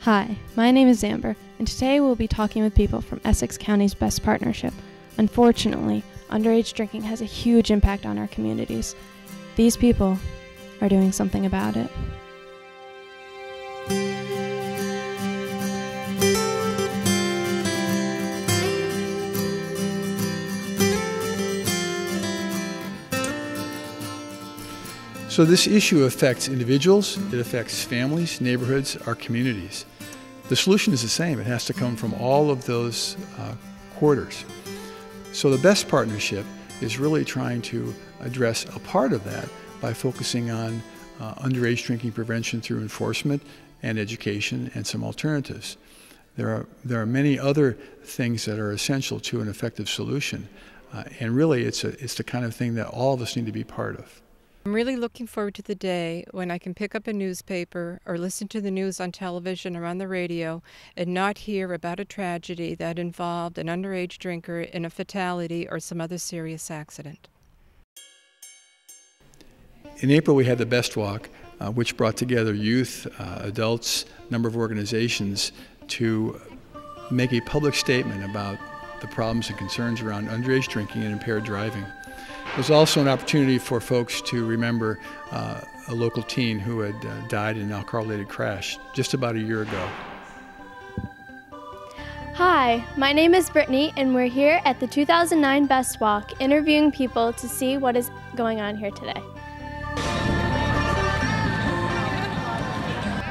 Hi, my name is Amber, and today we'll be talking with people from Essex County's B.E.S.T partnership. Unfortunately, underage drinking has a huge impact on our communities. These people are doing something about it. So this issue affects individuals, it affects families, neighborhoods, our communities. The solution is the same. It has to come from all of those quarters. So the B.E.S.T partnership is really trying to address a part of that by focusing on underage drinking prevention through enforcement and education and some alternatives. There are many other things that are essential to an effective solution, and really it's the kind of thing that all of us need to be part of. I'm really looking forward to the day when I can pick up a newspaper or listen to the news on television or on the radio and not hear about a tragedy that involved an underage drinker in a fatality or some other serious accident. In April we had the B.E.S.T Walk, which brought together youth, adults, a number of organizations to make a public statement about the problems and concerns around underage drinking and impaired driving. It was also an opportunity for folks to remember a local teen who had died in an alcohol-related crash just about a year ago. Hi, my name is Brittany, and we're here at the 2009 B.E.S.T Walk interviewing people to see what is going on here today.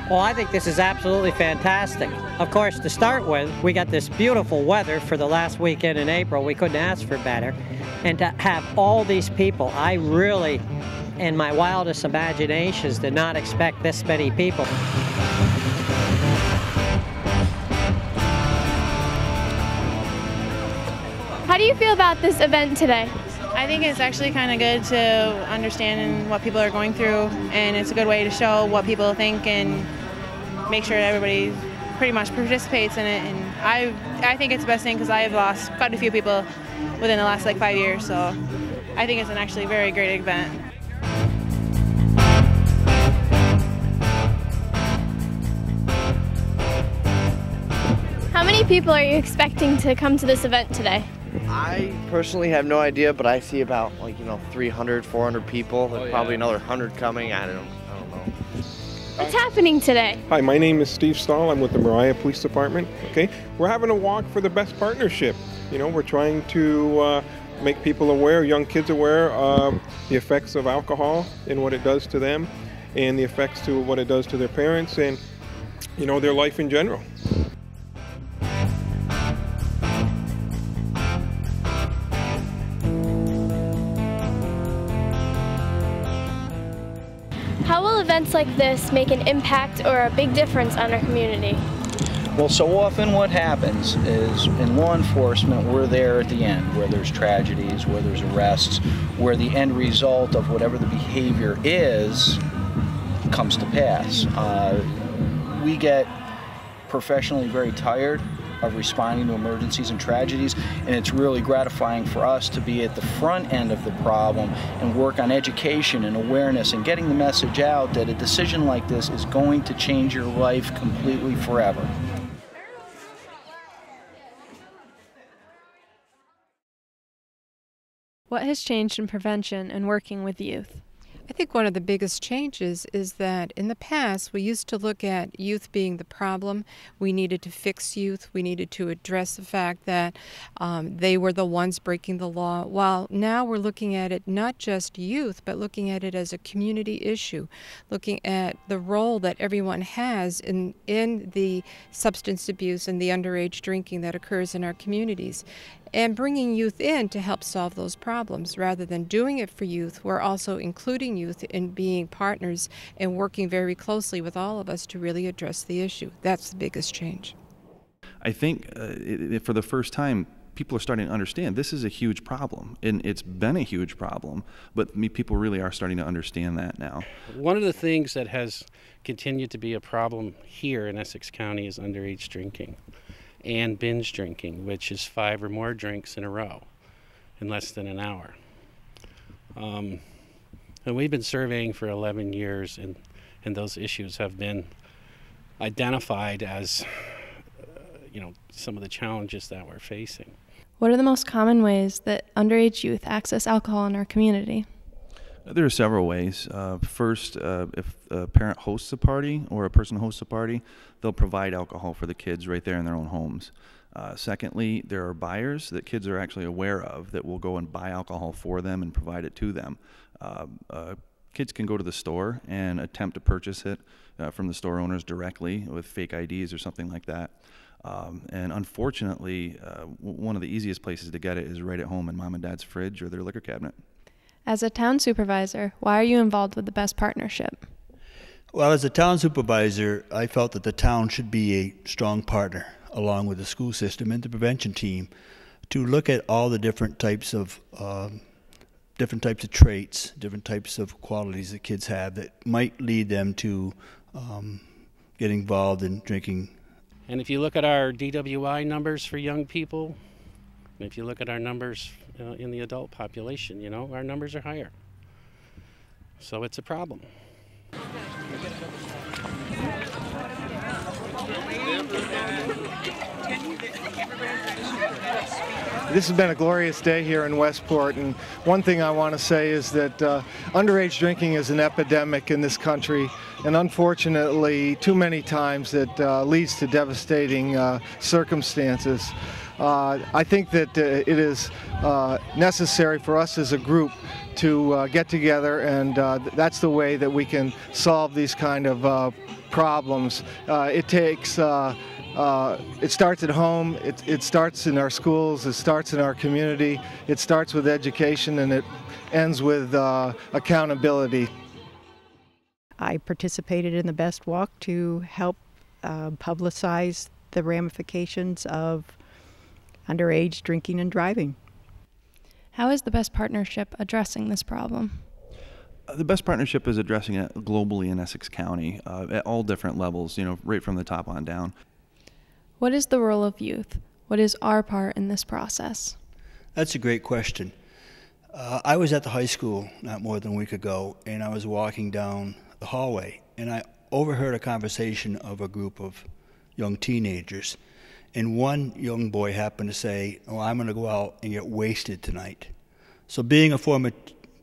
Well, I think this is absolutely fantastic. Of course, to start with, we got this beautiful weather for the last weekend in April. We couldn't ask for better. And to have all these people, I really, in my wildest imaginations, did not expect this many people. How do you feel about this event today? I think it's actually kind of good to understand what people are going through, and it's a good way to show what people think and make sure everybody pretty much participates in it. And I think it's the best thing because I have lost quite a few people within the last 5 years, so I think it's an actually very great event. How many people are you expecting to come to this event today? I personally have no idea, but I see about 300, 400 people. There's probably another 100 coming. I don't know. What's happening today? Hi, my name is Steve Stahl. I'm with the Mariah Police Department. Okay, we're having a walk for the B.E.S.T partnership. We're trying to make people aware, young kids aware of the effects of alcohol and what it does to them, and the effects to what it does to their parents and their life in general. How will events like this make an impact or a big difference on our community? Well, so often what happens is in law enforcement, we're there at the end where there's tragedies, where there's arrests, where the end result of whatever the behavior is comes to pass. We get professionally very tired of responding to emergencies and tragedies, and it's really gratifying for us to be at the front end of the problem and work on education and awareness and getting the message out that a decision like this is going to change your life completely forever. What has changed in prevention and working with youth? I think one of the biggest changes is that in the past we used to look at youth being the problem. We needed to fix youth. We needed to address the fact that they were the ones breaking the law. While now we're looking at it not just youth, but looking at it as a community issue, looking at the role that everyone has in the substance abuse and the underage drinking that occurs in our communities, and bringing youth in to help solve those problems. Rather than doing it for youth, we're also including youth in being partners and working very closely with all of us to really address the issue. That's the biggest change. I think for the first time, people are starting to understand this is a huge problem, and it's been a huge problem, but people really are starting to understand that now. One of the things that has continued to be a problem here in Essex County is underage drinking and binge drinking, which is 5 or more drinks in a row in less than an hour. And we've been surveying for 11 years, and those issues have been identified as some of the challenges that we're facing. What are the most common ways that underage youth access alcohol in our community? There are several ways. First, if a parent hosts a party or a person hosts a party, they'll provide alcohol for the kids right there in their own homes. Secondly, there are buyers that kids are actually aware of that will go and buy alcohol for them and provide it to them. Kids can go to the store and attempt to purchase it from the store owners directly with fake IDs or something like that. And unfortunately, one of the easiest places to get it is right at home in mom and dad's fridge or their liquor cabinet. As a town supervisor, why are you involved with the B.E.S.T partnership? Well, as a town supervisor, I felt that the town should be a strong partner along with the school system and the prevention team to look at all the different types of traits, different types of qualities that kids have that might lead them to get involved in drinking. And if you look at our DWI numbers for young people, and if you look at our numbers in the adult population, our numbers are higher. So it's a problem. This has been a glorious day here in Westport, and one thing I want to say is that underage drinking is an epidemic in this country, and unfortunately too many times it leads to devastating circumstances. I think that it is necessary for us as a group to get together, and that's the way that we can solve these kind of problems. It starts at home, it starts in our schools, it starts in our community, it starts with education, and it ends with accountability. I participated in the B.E.S.T Walk to help publicize the ramifications of underage drinking and driving. How is the B.E.S.T partnership addressing this problem? The B.E.S.T partnership is addressing it globally in Essex County at all different levels, right from the top on down. What is the role of youth? What is our part in this process? That's a great question. I was at the high school not more than a week ago, and I was walking down the hallway, and I overheard a conversation of a group of young teenagers. And one young boy happened to say, "Oh, I'm going to go out and get wasted tonight." So being a former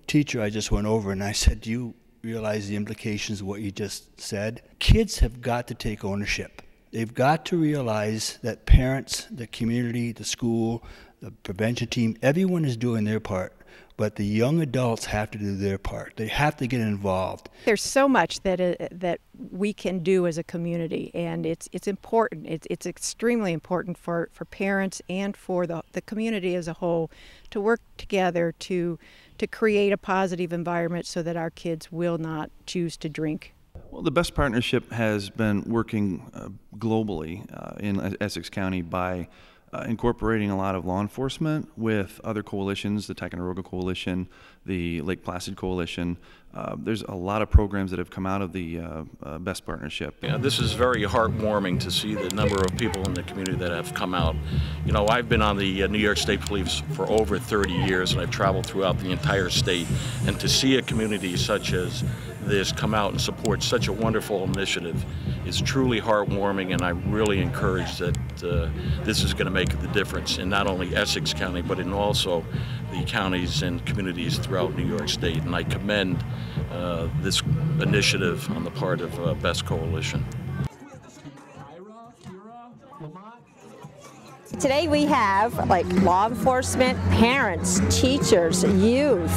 teacher, I just went over and I said, "Do you realize the implications of what you just said?" Kids have got to take ownership. They've got to realize that parents, the community, the school, the prevention team, everyone is doing their part. But the young adults have to do their part. They have to get involved. There's so much that we can do as a community, and it's important. It's extremely important for parents and for the community as a whole to work together to create a positive environment so that our kids will not choose to drink. Well, the B.E.S.T partnership has been working globally in Essex County by incorporating a lot of law enforcement with other coalitions, the Ticonderoga Coalition, the Lake Placid Coalition. There's a lot of programs that have come out of the B.E.S.T partnership. Yeah, this is very heartwarming to see the number of people in the community that have come out. I've been on the New York State Police for over 30 years, and I've traveled throughout the entire state. And to see a community such as this come out and support such a wonderful initiative is truly heartwarming, and I really encourage that this is going to make the difference in not only Essex County, but in also the counties and communities throughout New York State. And I commend this initiative on the part of B.E.S.T Coalition. Today we have law enforcement, parents, teachers, youth,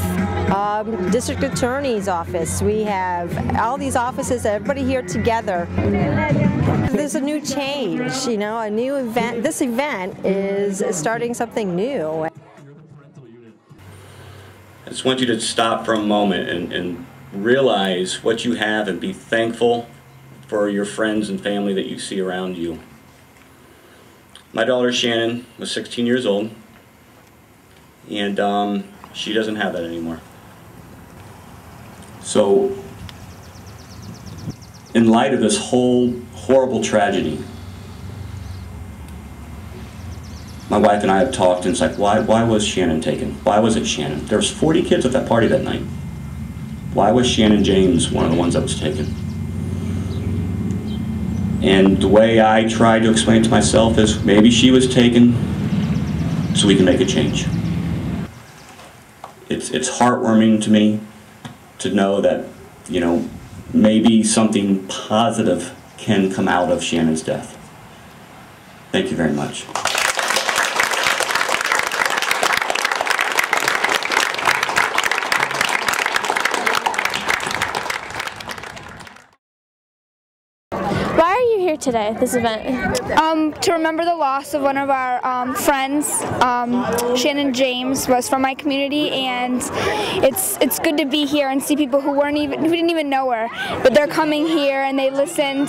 district attorney's office. We have all these offices, everybody here together. There's a new change, a new event. This event is starting something new. I just want you to stop for a moment and realize what you have and be thankful for your friends and family that you see around you. My daughter Shannon was 16 years old, and she doesn't have that anymore. So, in light of this whole horrible tragedy, my wife and I have talked, and it's like, why was Shannon taken? Why was it Shannon? There was 40 kids at that party that night. Why was Shannon James one of the ones that was taken? And the way I try to explain it to myself is maybe she was taken so we can make a change. It's heartwarming to me to know that, you know, maybe something positive can come out of Shannon's death. Thank you very much. Why are you here today at this event? To remember the loss of one of our friends. Shannon James was from my community, and it's good to be here and see people who didn't even know her, but they're coming here and they listened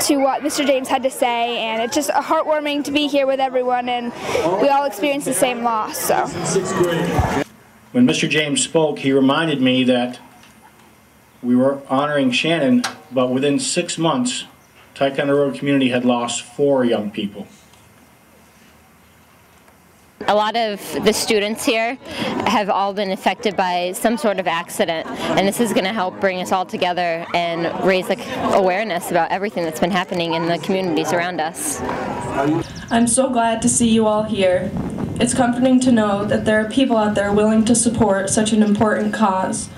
to what Mr. James had to say, and it's just heartwarming to be here with everyone, and we all experienced the same loss. So when Mr. James spoke, he reminded me that we were honoring Shannon, but within 6 months, Ticonderoga community had lost 4 young people. A lot of the students here have all been affected by some sort of accident, and this is going to help bring us all together and raise awareness about everything that's been happening in the communities around us. I'm so glad to see you all here. It's comforting to know that there are people out there willing to support such an important cause.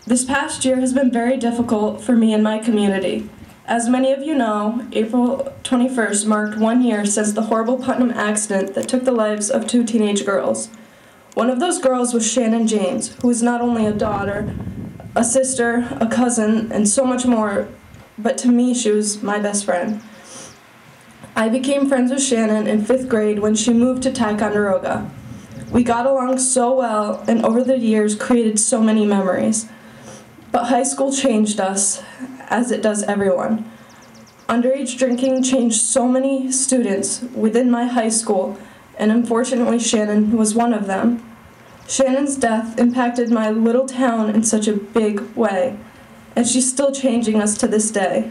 This past year has been very difficult for me and my community. As many of you know, April 21st marked 1 year since the horrible Putnam accident that took the lives of 2 teenage girls. One of those girls was Shannon James, who is not only a daughter, a sister, a cousin, and so much more, but to me she was my best friend. I became friends with Shannon in 5th grade when she moved to Ticonderoga. We got along so well and over the years created so many memories. But high school changed us, as it does everyone. Underage drinking changed so many students within my high school, and unfortunately Shannon was one of them. Shannon's death impacted my little town in such a big way, and she's still changing us to this day.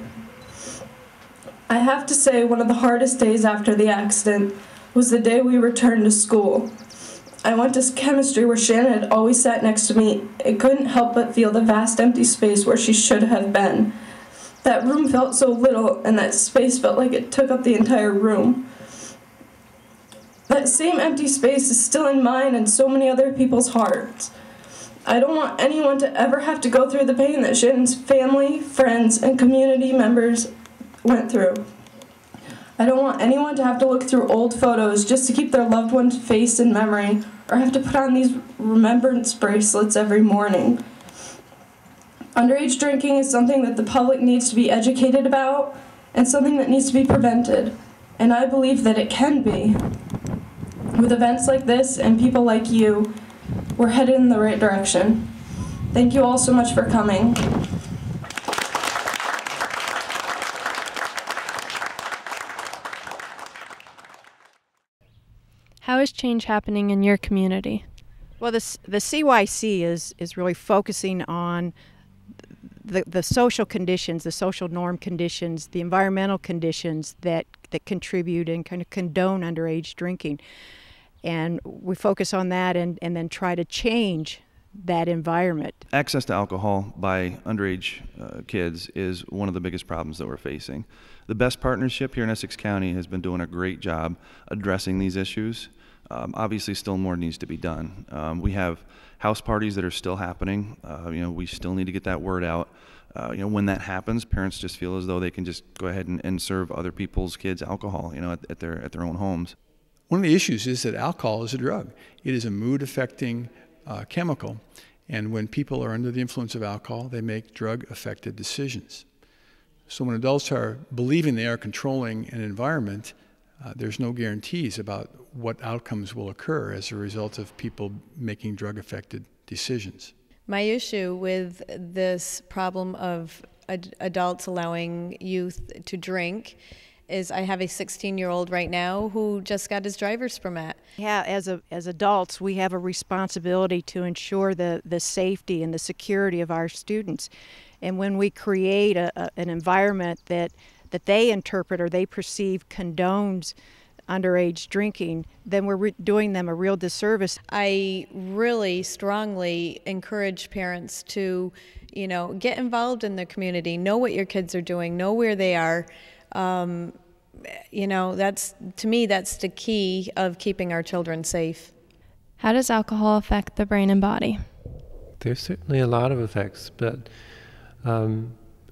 I have to say one of the hardest days after the accident was the day we returned to school. I went to chemistry where Shannon had always sat next to me. I couldn't help but feel the vast empty space where she should have been. That room felt so little, and that space felt like it took up the entire room. That same empty space is still in mine and so many other people's hearts. I don't want anyone to ever have to go through the pain that Shannon's family, friends, and community members went through. I don't want anyone to have to look through old photos just to keep their loved one's face in memory, or have to put on these remembrance bracelets every morning. Underage drinking is something that the public needs to be educated about, and something that needs to be prevented, and I believe that it can be. With events like this and people like you, we're headed in the right direction. Thank you all so much for coming. How is change happening in your community? Well, the CYC is really focusing on the social conditions, the social norm conditions, the environmental conditions that contribute and kind of condone underage drinking. And we focus on that and then try to change that environment. Access to alcohol by underage kids is one of the biggest problems that we're facing. The B.E.S.T partnership here in Essex County has been doing a great job addressing these issues. Obviously, still more needs to be done. We have house parties that are still happening. We still need to get that word out. When that happens, parents just feel as though they can just go ahead and serve other people's kids alcohol, at their own homes. One of the issues is that alcohol is a drug. It is a mood-affecting chemical, and when people are under the influence of alcohol, they make drug-affected decisions. So when adults are believing they are controlling an environment, there's no guarantees about what outcomes will occur as a result of people making drug-affected decisions. My issue with this problem of adults allowing youth to drink is I have a 16-year-old right now who just got his driver's permit. Yeah, as adults, we have a responsibility to ensure the safety and the security of our students. And when we create an environment that they interpret or they perceive condones underage drinking, then we're doing them a real disservice. I really strongly encourage parents to, get involved in the community, know what your kids are doing, know where they are. You know, to me, that's the key of keeping our children safe. How does alcohol affect the brain and body? There's certainly a lot of effects, but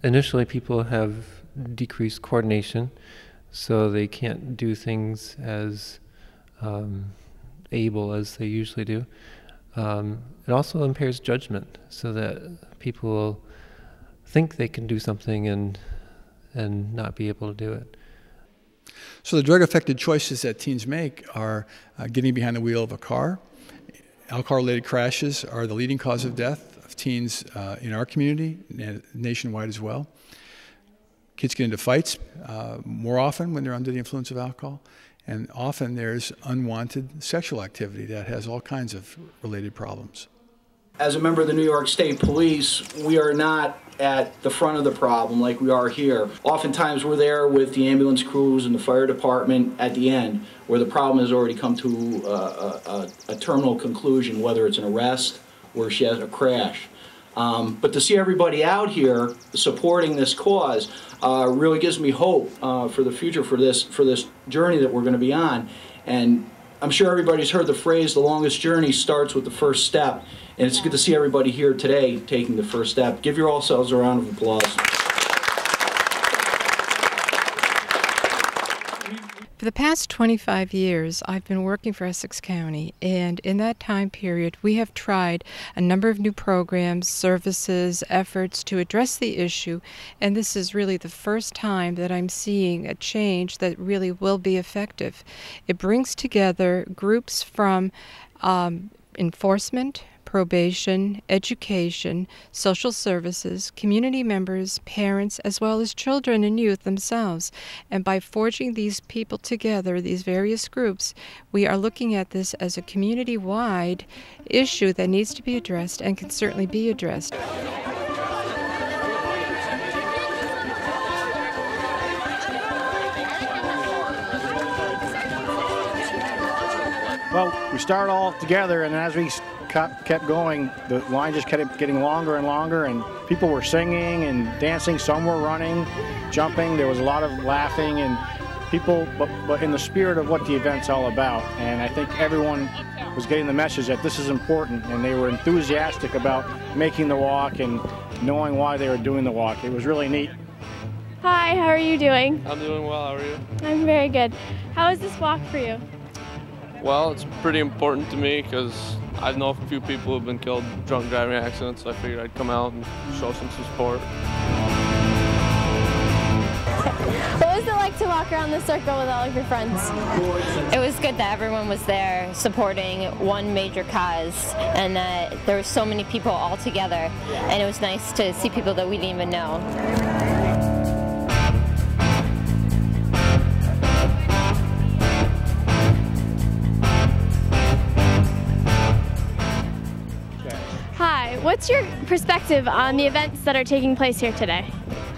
initially people have decreased coordination, so they can't do things as able as they usually do. It also impairs judgment, so that people will think they can do something and not be able to do it. So the drug-affected choices that teens make are getting behind the wheel of a car. Alcohol-related crashes are the leading cause of death of teens in our community, nationwide as well. Kids get into fights more often when they're under the influence of alcohol, and often there's unwanted sexual activity that has all kinds of related problems. As a member of the New York State Police, we are not at the front of the problem like we are here. Oftentimes we're there with the ambulance crews and the fire department at the end, where the problem has already come to a terminal conclusion, whether it's an arrest or she has a crash. But to see everybody out here supporting this cause really gives me hope for the future, for this journey that we're going to be on. And I'm sure everybody's heard the phrase, the longest journey starts with the first step. And it's good to see everybody here today taking the first step. Give yourselves a round of applause. For the past 25 years, I've been working for Essex County, and in that time period, we have tried a number of new programs, services, efforts to address the issue, and this is really the first time that I'm seeing a change that really will be effective. It brings together groups from enforcement, probation, education, social services, community members, parents, as well as children and youth themselves. And by forging these people together, these various groups, we are looking at this as a community-wide issue that needs to be addressed and can certainly be addressed. Well, we started all together, and as we kept going, the line just kept getting longer and longer, and people were singing and dancing. Some were running, jumping. There was a lot of laughing, and people, but in the spirit of what the event's all about. And I think everyone was getting the message that this is important, and they were enthusiastic about making the walk and knowing why they were doing the walk. It was really neat. Hi, how are you doing? I'm doing well, how are you? I'm very good. How is this walk for you? Well, it's pretty important to me because I know a few people who've been killed in drunk driving accidents, so I figured I'd come out and show some support. What was it like to walk around the circle with all of your friends? It was good that everyone was there supporting one major cause and that there were so many people all together, and it was nice to see people that we didn't even know. Hi, what's your perspective on the events that are taking place here today?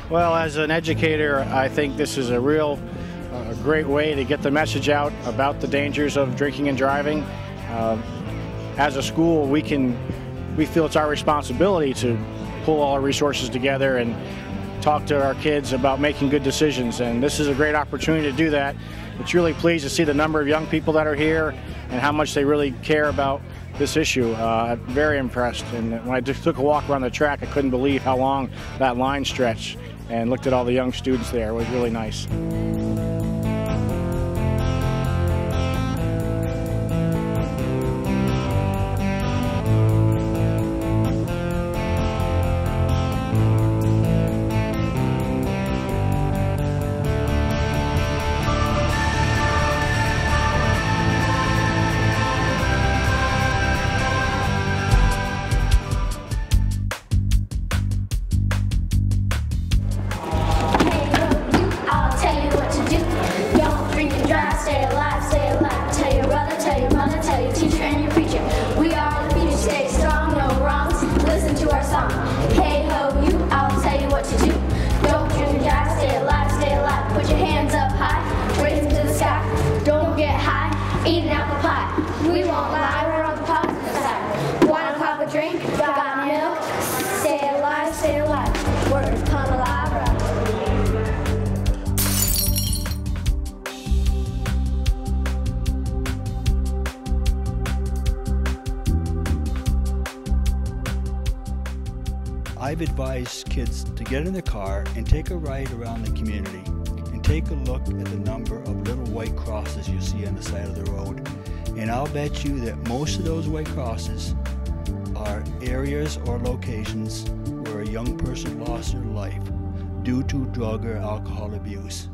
Well, as an educator, I think this is a real great way to get the message out about the dangers of drinking and driving. As a school, we feel it's our responsibility to pull all our resources together and talk to our kids about making good decisions, and this is a great opportunity to do that. It's really pleased to see the number of young people that are here and how much they really care about this issue. I'm very impressed, and when I just took a walk around the track, I couldn't believe how long that line stretched, and looked at all the young students there. It was really nice. I've advised kids to get in the car and take a ride around the community and take a look at the number of little white crosses you see on the side of the road. And I'll bet you that most of those white crosses are areas or locations where a young person lost their life due to drug or alcohol abuse.